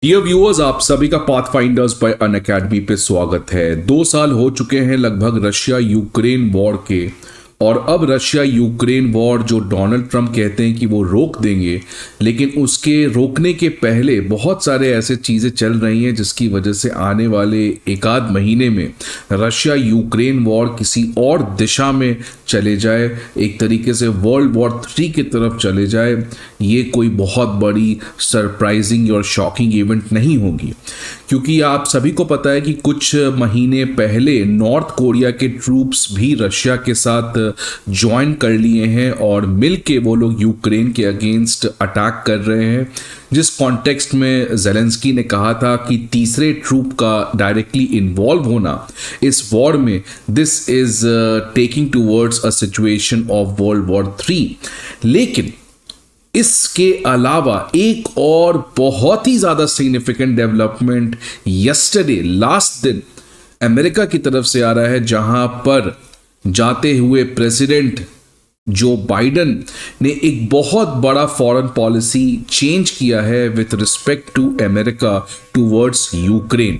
Dear viewers, आप सभी का पाथफाइंडर्स बाय अनअकैडमी पे स्वागत है। 2 साल हो चुके हैं लगभग रशिया यूक्रेन वॉर के, और अब रशिया यूक्रेन वॉर जो डोनाल्ड ट्रंप कहते हैं कि वो रोक देंगे, लेकिन उसके रोकने के पहले बहुत सारे ऐसे चीज़ें चल रही हैं जिसकी वजह से आने वाले एक आध महीने में रशिया यूक्रेन वॉर किसी और दिशा में चले जाए, एक तरीके से वर्ल्ड वॉर 3 की तरफ चले जाए। ये कोई बहुत बड़ी सरप्राइजिंग और शॉकिंग इवेंट नहीं होगी, क्योंकि आप सभी को पता है कि कुछ महीने पहले नॉर्थ कोरिया के ट्रूप्स भी रशिया के साथ ज्वाइन कर लिए हैं और मिलके वो लोग यूक्रेन के अगेंस्ट अटैक कर रहे हैं। जिस कॉन्टेक्स्ट में ज़ेलेंस्की ने कहा था कि तीसरे ट्रूप का डायरेक्टली इन्वॉल्व होना इस वॉर में, this is taking towards a situation of world war 3। लेकिन इसके अलावा एक और बहुत ही ज़्यादा सिग्निफिकेंट डेवलपमेंट यस्टरडे लास्ट दिन अमेरिका की तरफ से आ रहा है, जहां पर जाते हुए प्रेसिडेंट जो बाइडन ने एक बहुत बड़ा फॉरेन पॉलिसी चेंज किया है with respect to America towards Ukraine.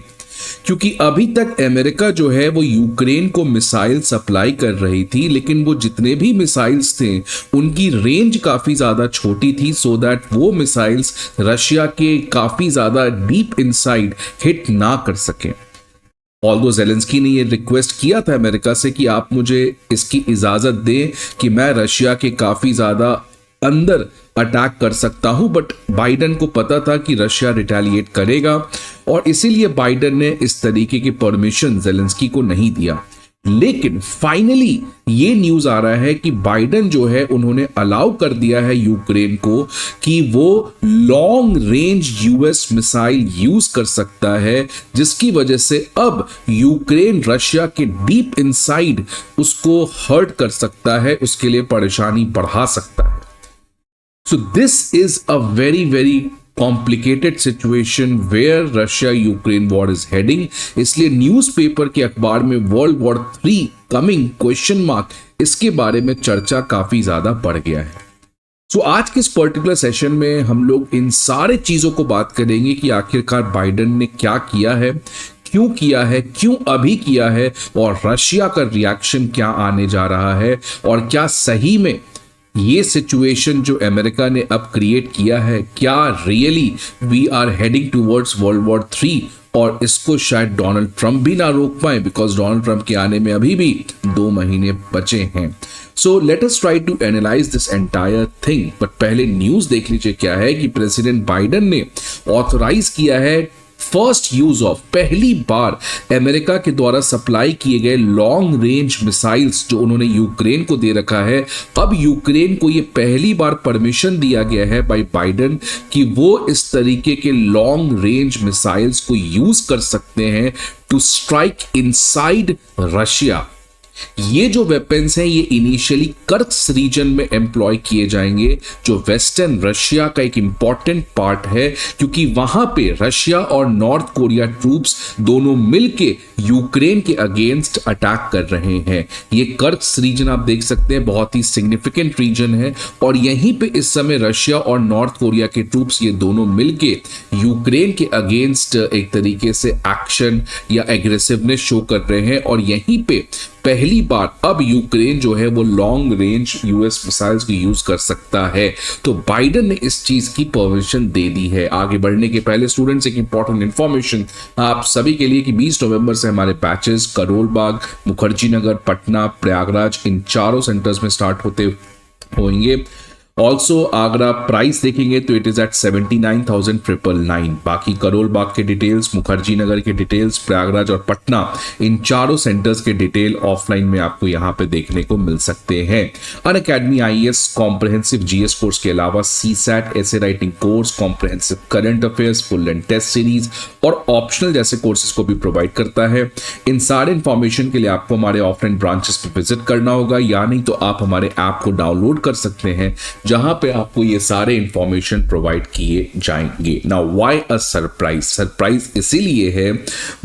क्योंकि अभी तक अमेरिका जो है वो यूक्रेन को मिसाइल सप्लाई कर रही थी, लेकिन वो जितने भी मिसाइल्स थे उनकी रेंज काफ़ी ज़्यादा छोटी थी, सो दैट वो मिसाइल्स रशिया के काफ़ी ज़्यादा डीप इनसाइड हिट ना कर सकें। ऑल्दो ज़ेलेंस्की ने ये रिक्वेस्ट किया था अमेरिका से कि आप मुझे इसकी इजाज़त दें कि मैं रशिया के काफ़ी ज़्यादा अंदर अटैक कर सकता हूं, बट बाइडन को पता था कि रशिया रिटेलिएट करेगा और इसीलिए बाइडन ने इस तरीके की परमिशन ज़ेलेंस्की को नहीं दिया। लेकिन फाइनली ये न्यूज़ आ रहा है कि बाइडन जो है उन्होंने अलाउ कर दिया है यूक्रेन को कि वो long range US missile use कर सकता है, जिसकी वजह से अब यूक्रेन रशिया के डीप इनसाइड उसको हर्ट कर सकता है, उसके लिए परेशानी बढ़ा सकता है। So this is a very complicated situation where Russia-Ukraine war is heading। इसलिए न्यूज़पेपर के अखबार में world war 3 coming question mark, इसके बारे में चर्चा काफी ज्यादा बढ़ गया है। सो आज के इस पर्टिकुलर सेशन में हम लोग इन सारे चीजों को बात करेंगे कि आखिरकार बाइडन ने क्या किया है, क्यों किया है, क्यों अभी किया है, और रशिया का रिएक्शन क्या आने जा रहा है, और क्या सही में ये सिचुएशन जो अमेरिका ने अब क्रिएट किया है, क्या really we are heading towards world war 3, और इसको शायद डोनाल्ड ट्रंप भी ना रोक पाए, बिकॉज डोनाल्ड ट्रंप के आने में अभी भी 2 महीने बचे हैं। So let us try to analyse this entire thing. But पहले न्यूज देख लीजिए क्या है कि प्रेसिडेंट बाइडन ने ऑथराइज किया है फर्स्ट यूज ऑफ, पहली बार अमेरिका के द्वारा सप्लाई किए गए लॉन्ग रेंज मिसाइल्स जो उन्होंने यूक्रेन को दे रखा है। अब यूक्रेन को ये पहली बार परमिशन दिया गया है बाय बाइडन कि वो इस तरीके के लॉन्ग रेंज मिसाइल्स को यूज कर सकते हैं टू स्ट्राइक इनसाइड रशिया। ये जो वेपन्स हैं ये इनिशियली कर्स्क रीजन में एम्प्लॉय किए जाएंगे, जो वेस्टर्न रशिया का एक इंपॉर्टेंट पार्ट है, क्योंकि वहां पे रशिया और नॉर्थ कोरिया ट्रूप्स दोनों मिलके यूक्रेन के अगेंस्ट अटैक कर रहे हैं। ये कर्स्क रीजन आप देख सकते हैं बहुत ही सिग्निफिकेंट रीजन है, और यहीं पे इस समय रशिया और नॉर्थ कोरिया के ट्रूप्स ये दोनों मिलके यूक्रेन के अगेंस्ट एक तरीके से एक्शन या एग्रेसिवनेस शो कर रहे हैं। और यहीं पे पहली बार अब यूक्रेन जो है वो लॉन्ग रेंज यूएस मिसाइल्स को यूज कर सकता है। तो बाइडन ने इस चीज की परमिशन दे दी है। आगे बढ़ने के पहले स्टूडेंट्स एक इंपॉर्टेंट इंफॉर्मेशन आप सभी के लिए कि 20 नवंबर से हमारे बैचेस करोल बाग, मुखर्जी नगर, पटना, प्रयागराज, इन चारों सेंटर्स में स्टार्ट होते होंगे। ऑल्सो आगरा प्राइस देखेंगे तो इट इज एट 79,999। बाकी करोल बाग के डिटेल्स, मुखर्जी नगर के डिटेल्स, प्रयागराज और पटना, इन चारों सेंटर्स के डिटेल ऑफलाइन में आपको यहाँ पे देखने को मिल सकते हैं। Unacademy IAS comprehensive GS course के अलावा सीसैट, ऐसे writing course, comprehensive current affairs, full and test series और ऑप्शनल जैसे कोर्सेज को भी प्रोवाइड करता है। इन सारे इंफॉर्मेशन के लिए आपको हमारे ऑफलाइन ब्रांचेस पे विजिट करना होगा, या नहीं तो आप हमारे ऐप को डाउनलोड कर सकते हैं, जहां पे आपको ये सारे इंफॉर्मेशन प्रोवाइड किए जाएंगे। Now why a surprise? Surprise इसीलिए है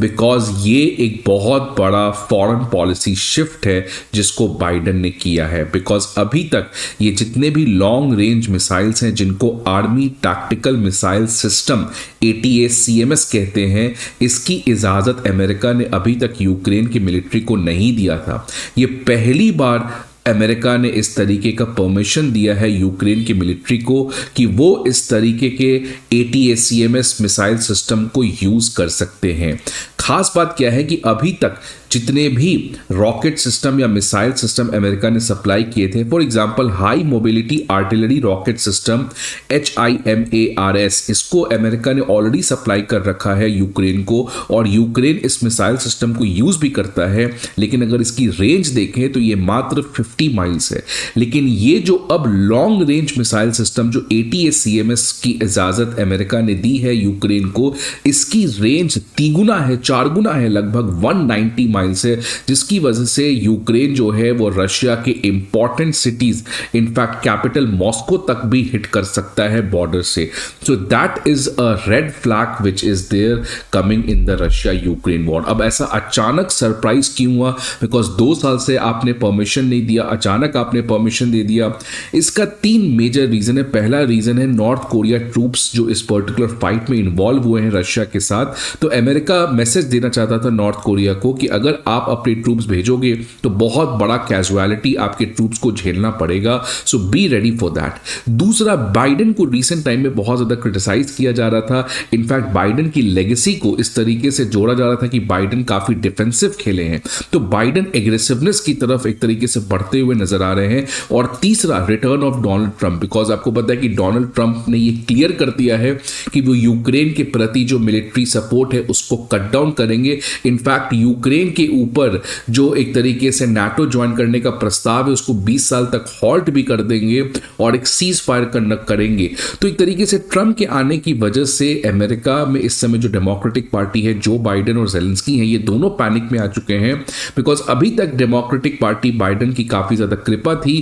बिकॉज ये एक बहुत बड़ा फॉरेन पॉलिसी शिफ्ट है जिसको बाइडन ने किया है। बिकॉज अभी तक ये जितने भी लॉन्ग रेंज मिसाइल्स हैं जिनको army tactical missile system ATACMS कहते हैं, इसकी इजाजत अमेरिका ने अभी तक यूक्रेन की मिलिट्री को नहीं दिया था। ये पहली बार अमेरिका ने इस तरीके का परमिशन दिया है यूक्रेन की मिलिट्री को कि वो इस तरीके के ATACMS मिसाइल सिस्टम को यूज कर सकते हैं। खास बात क्या है कि अभी तक जितने भी रॉकेट सिस्टम या मिसाइल सिस्टम अमेरिका ने सप्लाई किए थे, for example high mobility artillery rocket system HIMARS, इसको अमेरिका ने ऑलरेडी सप्लाई कर रखा है यूक्रेन को, और यूक्रेन इस मिसाइल सिस्टम को यूज भी करता है। लेकिन अगर इसकी रेंज देखें तो ये मात्र 50 माइल्स है। लेकिन ये जो अब लॉन्ग रेंज मिसाइल सिस्टम जो ATACMS की इजाजत अमेरिका ने दी है यूक्रेन को, इसकी रेंज 3 गुना है, 4 गुना है, लगभग 190 माइल्स है, जिसकी वजह से यूक्रेन जो है वो रशिया के important cities, in fact capital Moscow तक भी हिट कर सकता है बॉर्डर से। So that is a red flag which is there coming in the Russia Ukraine war. अब ऐसा अचानक सरप्राइज क्यों हुआ? बिकॉज 2 साल से आपने परमिशन नहीं दिया, अचानक आपने परमिशन दे दिया। इसका 3 मेजर रीजन है। पहला रीजन है नॉर्थ कोरिया ट्रूप्स जो इस पर्टिकुलर फाइट में इन्वॉल्व हुए हैं रशिया के साथ। तो अमेरिका मैसेज देना चाहता था नॉर्थ कोरिया को कि अगर आप अपने ट्रूप्स भेजोगे तो बहुत बड़ा कैजुअलिटी आपके ट्रूप्स को झेलना पड़ेगा, सो बी रेडी फॉर दैट। दूसरा, बाइडन को रिसेंट टाइम में बहुत ज्यादा क्रिटिसाइज किया जा रहा था। इनफैक्ट बाइडन की लेगेसी को इस तरीके से जोड़ा जा रहा था कि बाइडन काफी डिफेंसिव खेले हैं, तो बाइडन एग्रेसिवनेस की तरफ एक तरीके से बढ़ते हुए नजर आ रहे हैं। और तीसरा, return of Donald Trump, because आपको पता है कि डोनाल्ड ट्रंप ने ये क्लियर कर दिया है कि वो यूक्रेन के प्रति जो मिलिट्री सपोर्ट है उसको कट डाउन करेंगे। इनफैक्ट यूक्रेन के ऊपर जो एक तरीके से नाटो ज्वाइन करने का प्रस्ताव है उसको 20 साल तक हॉल्ट भी कर देंगे और एक सीज फायर करेंगे। तो एक तरीके से ट्रंप के आने की वजह से अमेरिका में इस समय जो डेमोक्रेटिक पार्टी है, जो बाइडन और जेलेंस्की हैं, ये दोनों पैनिक में आ चुके हैं। बिकॉज अभी तक डेमोक्रेटिक पार्टी बाइडन की काफी ज्यादा कृपा थी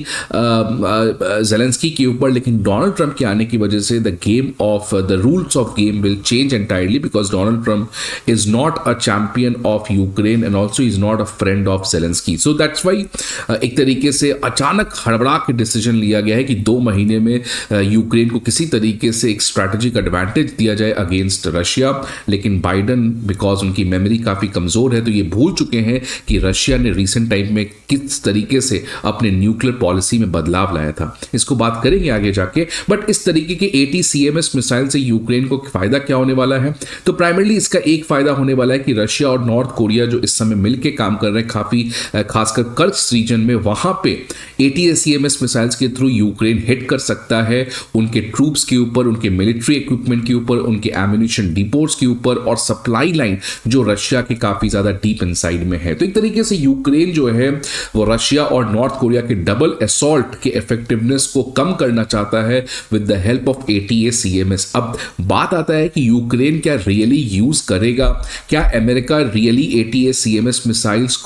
जेलेंस्की के ऊपर, लेकिन डोनाल्ड ट्रंप के आने की वजह से the rules of game will change entirely, because Donald Trump is not a champion of Ukraine and also is not a friend of Zelensky. So that's why एक तरीके से अचानक हड़बड़ा के डिसीजन लिया गया है कि 2 महीने में यूक्रेन को किसी तरीके से एक स्ट्रैटेजिक एडवांटेज दिया जाए अगेंस्ट रशिया। लेकिन बाइडन, बिकॉज उनकी मेमोरी काफी कमजोर है, तो ये भूल चुके हैं कि रशिया ने रिसेंट टाइम में किस तरीके से अपने न्यूक्लियर पॉलिसी में बदलाव लाया था। इसको बात करेंगे आगे जाके। बट इस तरीके के ATACMS मिसाइल से यूक्रेन को फायदा क्या होने वाला है? तो प्राइमरली इसका एक फायदा होने वाला है कि रशिया और नॉर्थ कोरिया जो इस समय मिलकर काम कर रहे हैं, काफी खासकर कर्स्क रीजन में, वहां पे ATACMS मिसाइल्स के थ्रू यूक्रेन हिट कर सकता है उनके ट्रूप्स के ऊपर, उनके मिलिट्री इक्विपमेंट के ऊपर, उनके एम्यूनिशन डिपोट्स के ऊपर और सप्लाई लाइन जो रशिया के काफी ज्यादा डीप इनसाइड में है। तो एक तरीके से यूक्रेन जो है वो रशिया और नॉर्थ कोरिया के डबल असॉल्ट के इफेक्टिवनेस को कम करना चाहता है with the help of ATACMS। अब बात आता है कि यूक्रेन क्या रियली यूज करेगा? क्या अमेरिका रियली ATACMS मिसाइल्स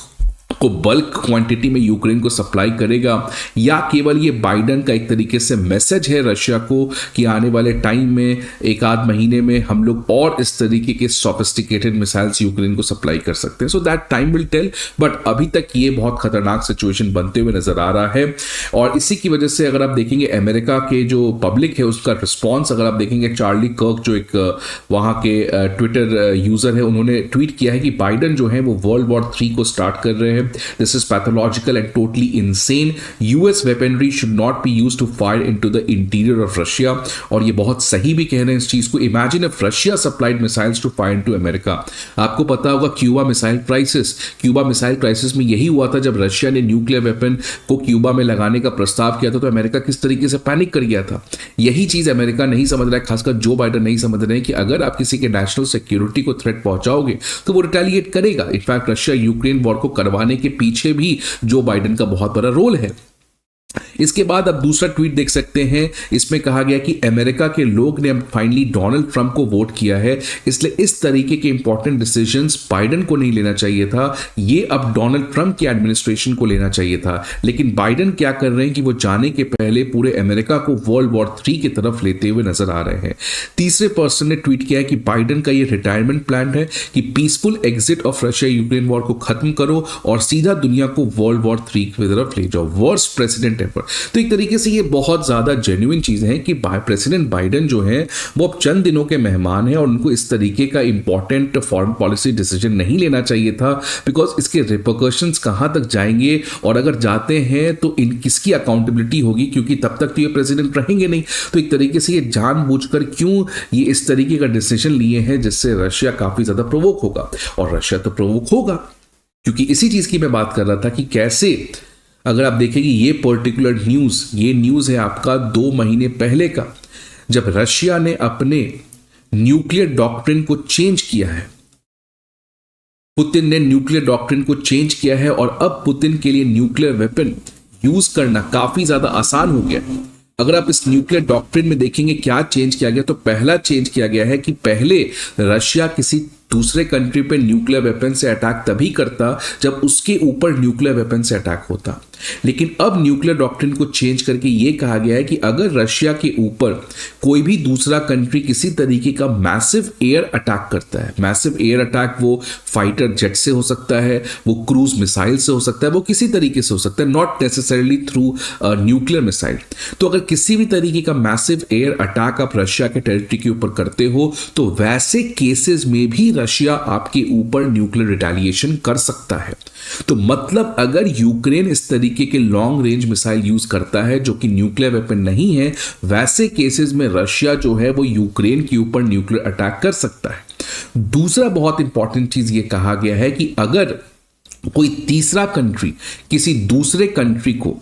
को बल्क क्वांटिटी में यूक्रेन को सप्लाई करेगा, या केवल ये बाइडन का एक तरीके से मैसेज है रशिया को कि आने वाले टाइम में 1-8 महीने में हम लोग और इस तरीके के सोफिस्टिकेटेड मिसाइल्स यूक्रेन को सप्लाई कर सकते हैं। So that time will tell, but अभी तक ये बहुत खतरनाक सिचुएशन बनते हुए नजर आ रहा है। और इसी की वजह से अगर आप देखेंगे अमेरिका के जो पब्लिक है उसका रिस्पॉन्स, अगर आप देखेंगे चार्ली कर्क जो एक वहां के ट्विटर यूजर है, उन्होंने ट्वीट किया है कि बाइडन जो है वो वर्ल्ड वॉर 3 को स्टार्ट कर रहे हैं। This is pathological and totally insane. US weaponry should not be used to fire into the interior of Russia. और ये बहुत सही भी कह रहे हैं इस चीज को। Imagine if Russia supplied missiles to fire into America. आपको पता होगा क्यूबा मिसाइल क्राइसिस में यही हुआ था जब रशिया ने न्यूक्लियर वेपन को क्यूबा में लगाने का प्रस्ताव किया था, तो अमेरिका किस तरीके से पैनिक कर गया था। यही चीज अमेरिका नहीं समझ रहा है, खासकर जो बाइडन नहीं समझ रहे हैं कि अगर आप किसी के नेशनल सिक्योरिटी को थ्रेट पहुंचाओगे तो वो रिटेलिएट करेगा। इनफैक्ट रशिया यूक्रेन वॉर को करवाने के पीछे भी जो बाइडन का बहुत बड़ा रोल है। इसके बाद अब दूसरा ट्वीट देख सकते हैं, इसमें कहा गया कि अमेरिका के लोग ने अब फाइनली डोनाल्ड ट्रंप को वोट किया है, इसलिए इस तरीके के इंपॉर्टेंट डिसीजंस बाइडन को नहीं लेना चाहिए था, ये अब डोनाल्ड ट्रंप की एडमिनिस्ट्रेशन को लेना चाहिए था। लेकिन बाइडन क्या कर रहे हैं कि वो जाने के पहले पूरे अमेरिका को वर्ल्ड वॉर 3 की तरफ लेते हुए नजर आ रहे हैं। तीसरे पर्सन ने ट्वीट किया है कि बाइडन का ये रिटायरमेंट प्लान है कि peaceful exit of Russia Ukraine war को खत्म करो और सीधा दुनिया को वर्ल्ड वॉर 3 की तरफ ले जाओ। Worst president ever. तो एक तरीके से ये बहुत ज्यादा जेन्युइन चीज है कि प्रेसिडेंट बाइडन जो है वो अब चंद दिनों के मेहमान हैं और उनको इस तरीके का इंपॉर्टेंट फॉरेन पॉलिसी डिसीजन नहीं लेना चाहिए था, बिकॉज इसके रिपरकशंस कहां तक जाएंगे और अगर जाते हैं तो इन किसकी अकाउंटेबिलिटी होगी, क्योंकि तब तक तो ये प्रेसिडेंट रहेंगे नहीं। तो एक तरीके से ये जानबूझकर क्यों ये इस तरीके का डिसीजन लिए हैं जिससे रशिया काफी ज्यादा प्रोवोक होगा, और रशिया तो प्रोवोक होगा, क्योंकि इसी चीज की मैं बात कर रहा था कि कैसे अगर आप देखेंगे ये पर्टिकुलर न्यूज, ये न्यूज है आपका 2 महीने पहले का, जब रशिया ने अपने न्यूक्लियर डॉक्ट्रिन को चेंज किया है। पुतिन ने न्यूक्लियर डॉक्ट्रिन को चेंज किया है और अब पुतिन के लिए न्यूक्लियर वेपन यूज करना काफी ज्यादा आसान हो गया। अगर आप इस न्यूक्लियर डॉक्ट्रिन में देखेंगे क्या चेंज किया गया, तो पहला चेंज किया गया है कि पहले रशिया किसी दूसरे कंट्री पे न्यूक्लियर वेपन से अटैक तभी करता जब उसके ऊपर न्यूक्लियर वेपन से अटैक होता, लेकिन अब न्यूक्लियर डॉक्ट्रिन को चेंज करके ये कहा गया है कि अगर रशिया के ऊपर कोई भी दूसरा कंट्री किसी तरीके का मैसिव एयर अटैक करता है, मैसिव एयर अटैक वो फाइटर जेट से हो सकता है, वो क्रूज मिसाइल से हो सकता है, वो किसी तरीके से हो सकता है, not necessarily through nuclear missile. तो अगर किसी भी तरीके का मैसिव एयर अटैक आप रशिया के टेरिटरी के ऊपर करते हो तो वैसे केसेस में भी रशिया आपके ऊपर न्यूक्लियर रिटेलिएशन कर सकता है। तो मतलब अगर यूक्रेन इस तरीके के लॉन्ग रेंज मिसाइल यूज करता है जो कि न्यूक्लियर वेपन नहीं है, वैसे केसेस में रशिया जो है वो यूक्रेन के ऊपर न्यूक्लियर अटैक कर सकता है। दूसरा बहुत इंपॉर्टेंट चीज ये कहा गया है कि अगर कोई तीसरा कंट्री किसी दूसरे कंट्री को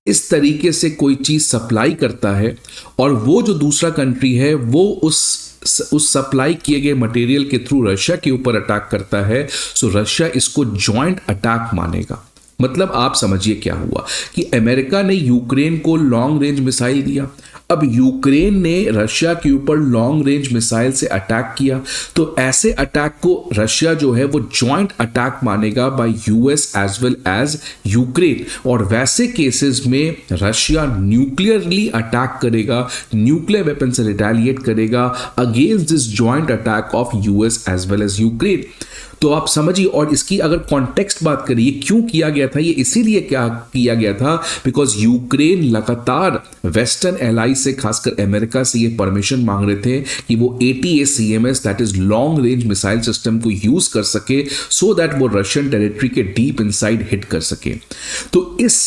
इस तरीके से कोई चीज सप्लाई करता है और वो जो दूसरा कंट्री है वो उस सप्लाई किए गए मटेरियल के थ्रू रशिया के ऊपर अटैक करता है, सो रशिया इसको जॉइंट अटैक मानेगा। मतलब आप समझिए क्या हुआ कि अमेरिका ने यूक्रेन को लॉन्ग रेंज मिसाइल दिया, अब यूक्रेन ने रशिया के ऊपर लॉन्ग रेंज मिसाइल से अटैक किया, तो ऐसे अटैक को रशिया जो है वो जॉइंट अटैक मानेगा by US as well as Ukraine, और वैसे केसेस में रशिया न्यूक्लियरली अटैक करेगा, न्यूक्लियर वेपन से रिटेलिएट करेगा against this joint attack of US as well as Ukraine. तो आप समझिए, और इसकी अगर कॉन्टेक्स्ट बात करिए क्यों किया गया था, ये इसीलिए क्या किया गया था बिकॉज यूक्रेन लगातार वेस्टर्न एलाई से खासकर अमेरिका से ये परमिशन मांग रहे थे कि वो ATACMS that is long range missile system को यूज कर सके सो दैट वो रशियन टेरिटरी के डीप इनसाइड हिट कर सके। तो इस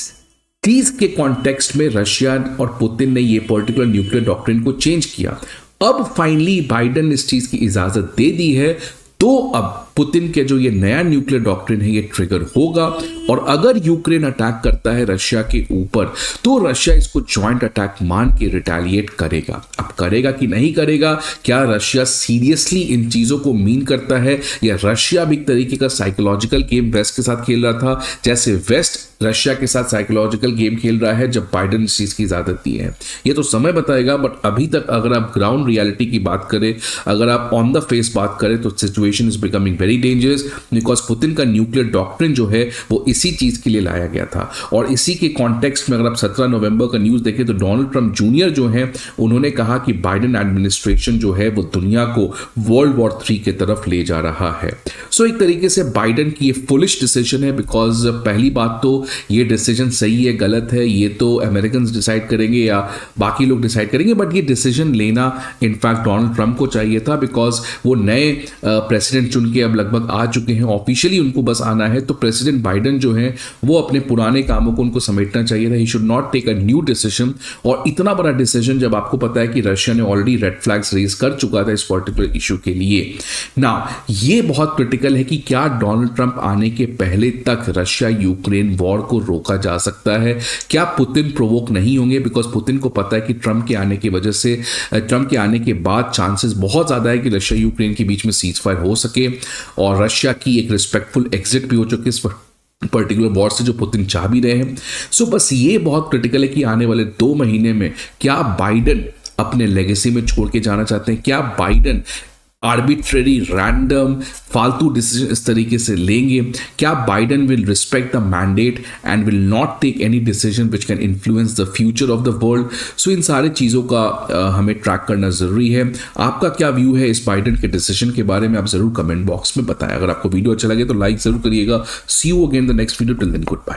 चीज के कॉन्टेक्स्ट में रशिया और पुतिन ने ये पर्टिकुलर न्यूक्लियर डॉक्ट्रिन को चेंज किया। अब फाइनली बाइडन ने इस चीज की इजाजत दे दी है, तो अब पुतिन के जो ये नया न्यूक्लियर डॉक्ट्रिन है ये ट्रिगर होगा, और अगर यूक्रेन अटैक करता है रशिया के ऊपर तो रशिया इसको जॉइंट अटैक मान के रिटेलिएट करेगा। अब करेगा कि नहीं करेगा, क्या रशिया सीरियसली इन चीजों को मीन करता है, या रशिया भी एक तरीके का साइकोलॉजिकल गेम वेस्ट के साथ खेल रहा था जैसे वेस्ट रशिया के साथ साइकोलॉजिकल गेम खेल रहा है जब बाइडन इस चीज की इजाजत दी है, ये तो समय बताएगा। बट अभी तक अगर आप ग्राउंड रियलिटी की बात करें, अगर आप ऑन द फेस बात करें, तो situation is becoming very dangerous, because Putin का न्यूक्लियर डॉक्ट्रिन जो है वो इसी चीज के लिए लाया गया था। और इसी के कॉन्टेक्स्ट में अगर आप 17 नवंबर का न्यूज देखें तो डोनाल्ड ट्रंप जूनियर जो है उन्होंने कहा कि बाइडन एडमिनिस्ट्रेशन जो है वो दुनिया को वर्ल्ड वॉर 3 की तरफ ले जा रहा है। सो एक तरीके से बाइडन की ये फुलिश डिसीजन है, बिकॉज पहली बात तो ये डिसीजन सही है गलत है ये तो अमेरिकन डिसाइड करेंगे या बाकी लोग डिसाइड करेंगे, बट ये डिसीजन लेना इनफैक्ट डोनाल्ड ट्रंप को चाहिए था, बिकॉज वो नए प्रेसिडेंट चुन के अब लगभग आ चुके हैं, ऑफिशियली उनको बस आना है। तो प्रेसिडेंट बाइडन जो है वो अपने पुराने कामों को उनको समेटना चाहिए था। He should not take a new decision, और इतना बड़ा डिसीजन जब आपको पता है कि रशिया ने ऑलरेडी रेड फ्लैग्स रेज कर चुका था इस पर्टिकुलर इशू के लिए। ना ये बहुत क्रिटिकल है कि क्या डोनाल्ड ट्रंप आने के पहले तक रशिया यूक्रेन वॉर को रोका जा सकता है, क्या पुतिन प्रोवोक नहीं होंगे, बिकॉज पुतिन को पता है कि ट्रंप के आने की वजह से, ट्रंप के आने के बाद चांसेस बहुत ज्यादा है कि रशिया यूक्रेन के बीच में सीज फायर हो सके, और रशिया की एक रिस्पेक्टफुल एग्जिट भी हो चुकी है पर्टिकुलर वॉर से जो पुतिन चाह भी रहे हैं। सो बस ये बहुत क्रिटिकल है कि आने वाले 2 महीने में क्या बाइडन अपने लेगेसी में छोड़ के जाना चाहते हैं, क्या बाइडन आर्बिट्रेरी रैंडम फालतू डिसीजन इस तरीके से लेंगे, क्या Biden will respect the mandate and will not take any decision which can influence the future of the world. So इन सारे चीज़ों का हमें ट्रैक करना ज़रूरी है। आपका क्या व्यू है इस बाइडन के डिसीजन के बारे में, आप ज़रूर कमेंट बॉक्स में बताएं। अगर आपको वीडियो अच्छा लगे तो लाइक ज़रूर करिएगा। See you again the next video, till then good bye.